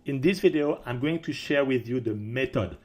In this video, I'm going to share with you the method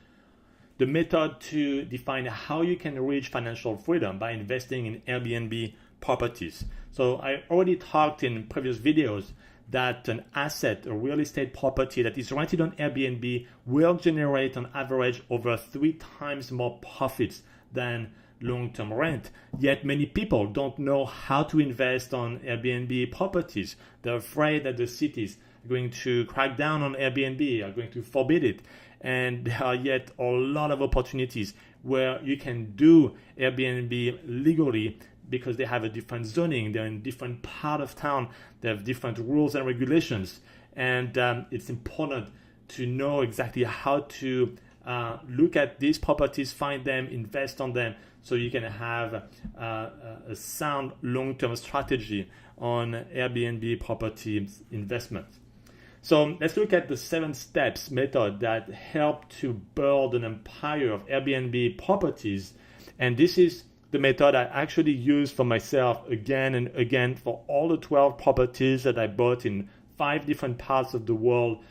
to define how you can reach financial freedom by investing in Airbnb properties. So I already talked in previous videos that an asset, a real estate property that is rented on Airbnb will generate on average over 3 times more profits than long-term rent. Yet many people don't know how to invest on Airbnb properties. They're afraid that the cities are going to crack down on Airbnb, are going to forbid it. And there are yet a lot of opportunities where you can do Airbnb legally because they have a different zoning, they're in different part of town, they have different rules and regulations. And it's important to know exactly how to look at these properties, find them, invest on them, so you can have a sound long-term strategy on Airbnb property investment. So let's look at the 7 steps method that help to build an empire of Airbnb properties. And this is the method I actually use for myself again and again for all the 12 properties that I bought in 5 different parts of the world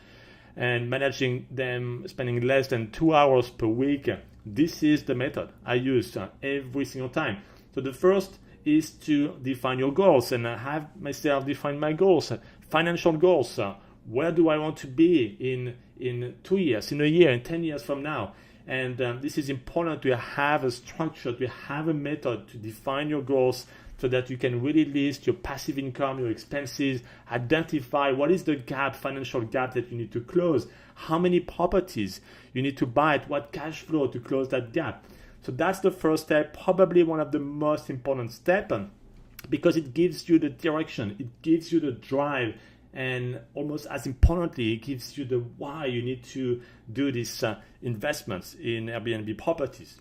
and managing them, spending less than 2 hours per week. This is the method I use every single time. So the first is to define your goals, and I have myself define my goals, financial goals. Where do I want to be in 2 years, in a year, in 10 years from now? And this is important to have a structure, to have a method to define your goals so that you can really list your passive income, your expenses, identify what is the gap, financial gap that you need to close, how many properties you need to buy, at what cash flow to close that gap. So that's the first step, probably one of the most important steps, because it gives you the direction, it gives you the drive, and almost as importantly, it gives you the why you need to do these investments in Airbnb properties.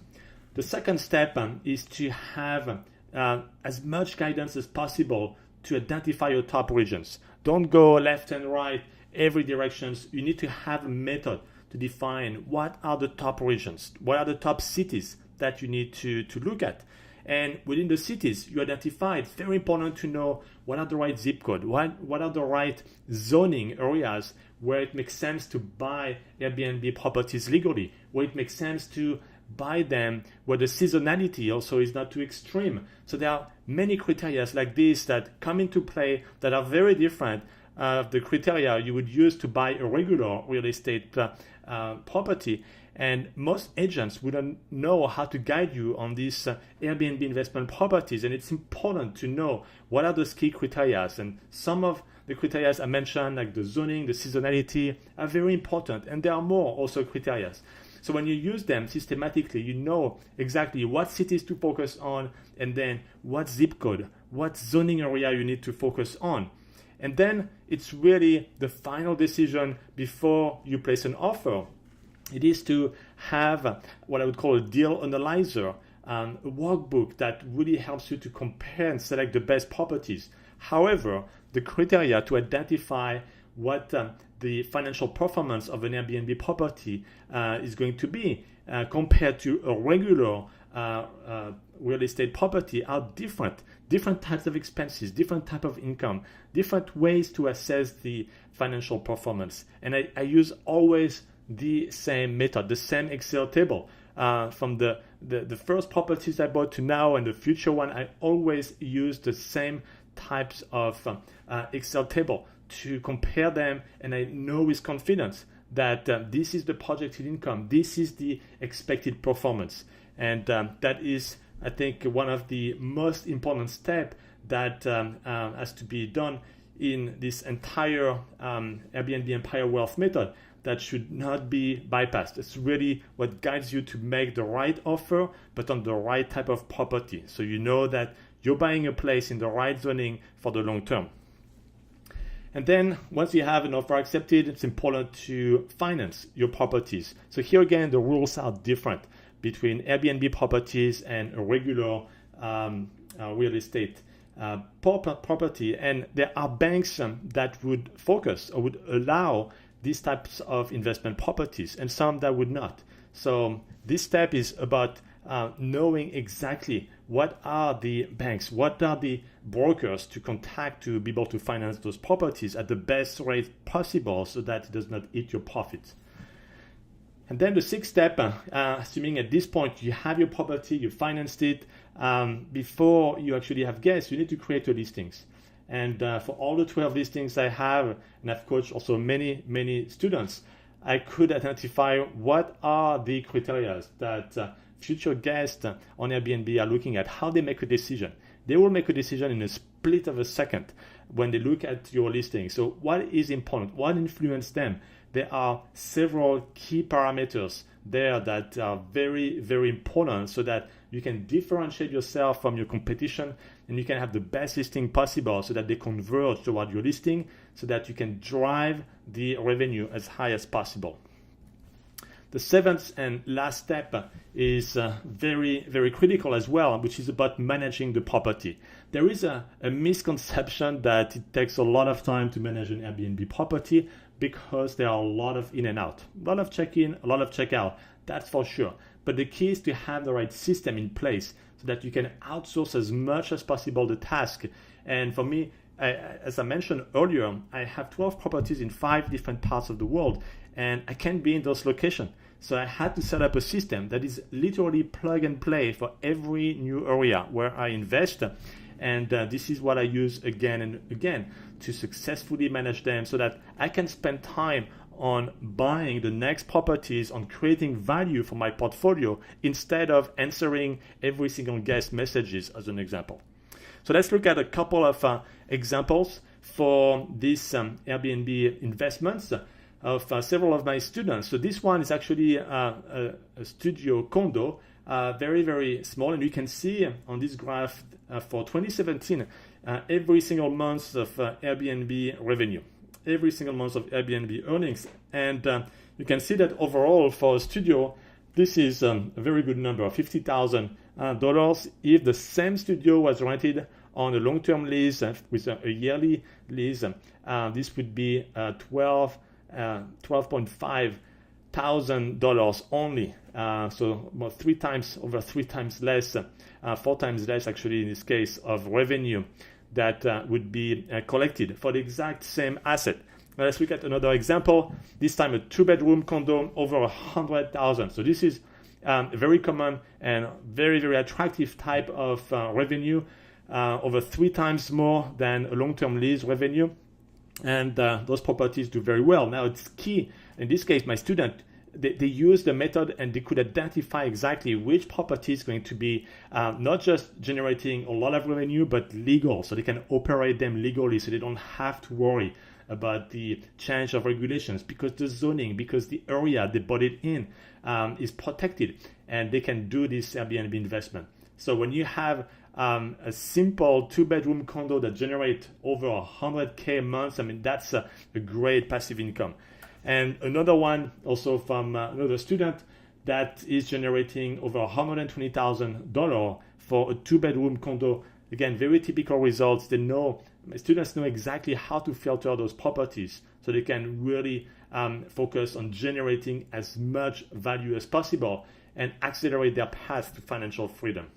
The second step is to have as much guidance as possible to identify your top regions. Don't go left and right, every directions. You need to have a method to define what are the top regions, what are the top cities that you need to look at. And within the cities you identify, it's very important to know what are the right zip code, what are the right zoning areas where it makes sense to buy Airbnb properties legally, where it makes sense to buy them where the seasonality also is not too extreme. So there are many criteria like this that come into play that are very different of the criteria you would use to buy a regular real estate property. And most agents wouldn't know how to guide you on these Airbnb investment properties. And it's important to know what are those key criteria. And some of the criteria I mentioned, like the zoning, the seasonality, are very important. And there are more also criteria. So when you use them systematically, you know exactly what cities to focus on, and then what zip code, what zoning area you need to focus on. And then it's really the final decision before you place an offer. It is to have what I would call a deal analyzer, a workbook that really helps you to compare and select the best properties. However, the criteria to identify what the financial performance of an Airbnb property is going to be compared to a regular real estate property are different. Different types of expenses, different type of income, different ways to assess the financial performance. And I use always the same method, the same Excel table. From the first properties I bought to now and the future one, I always use the same types of Excel table to compare them, and I know with confidence that this is the projected income, this is the expected performance. And that is, I think, one of the most important steps that has to be done in this entire Airbnb Empire Wealth method that should not be bypassed. It's really what guides you to make the right offer, but on the right type of property. So you know that you're buying a place in the right zoning for the long term. And then once you have an offer accepted, it's important to finance your properties. So here again, the rules are different between Airbnb properties and a regular real estate property. And there are banks that would focus or would allow these types of investment properties, and some that would not. So this step is about knowing exactly what are the banks, what are the brokers to contact to be able to finance those properties at the best rate possible so that it does not eat your profits. And then the sixth step, assuming at this point you have your property, you financed it, before you actually have guests, you need to create your listings. And for all the 12 listings I have, and I've coached also many students, I could identify what are the criteria that future guests on Airbnb are looking at, how they make a decision. They will make a decision in a split of a second when they look at your listing. So what is important? What influences them? There are several key parameters there that are very, very important so that you can differentiate yourself from your competition and you can have the best listing possible so that they converge toward your listing so that you can drive the revenue as high as possible. The seventh and last step is very, very critical as well, which is about managing the property. There is a misconception that it takes a lot of time to manage an Airbnb property because there are a lot of in and out, a lot of check-in, a lot of check-out, that's for sure. But the key is to have the right system in place so that you can outsource as much as possible the task. And for me, as I mentioned earlier, I have 12 properties in 5 different parts of the world, and I can't be in those locations. So I had to set up a system that is literally plug and play for every new area where I invest. And this is what I use again and again to successfully manage them so that I can spend time on buying the next properties, on creating value for my portfolio instead of answering every single guest messages as an example. So let's look at a couple of examples for these Airbnb investments of several of my students. So this one is actually a studio condo, very, very small. And you can see on this graph for 2017, every single month of Airbnb revenue, every single month of Airbnb earnings. And you can see that overall for a studio, this is a very good number, $50,000. If the same studio was rented on a long-term lease with a yearly lease, this would be $12.5 thousand only. So about over three times less, 4 times less actually in this case of revenue that would be collected for the exact same asset. Now let's look at another example. This time a 2-bedroom condo over 100,000. So this is very common and very, very attractive type of revenue, over 3 times more than a long-term lease revenue. And those properties do very well. Now it's key. In this case, my student, they use the method and they could identify exactly which property is going to be not just generating a lot of revenue, but legal. So they can operate them legally so they don't have to worry about the change of regulations because the zoning, because the area they bought it in is protected and they can do this Airbnb investment. So when you have a simple 2-bedroom condo that generates over 100K a month, I mean, that's a great passive income. And another one also from another student that is generating over $120,000 for a 2-bedroom condo. Again, very typical results. Students know exactly how to filter those properties so they can really focus on generating as much value as possible and accelerate their path to financial freedom.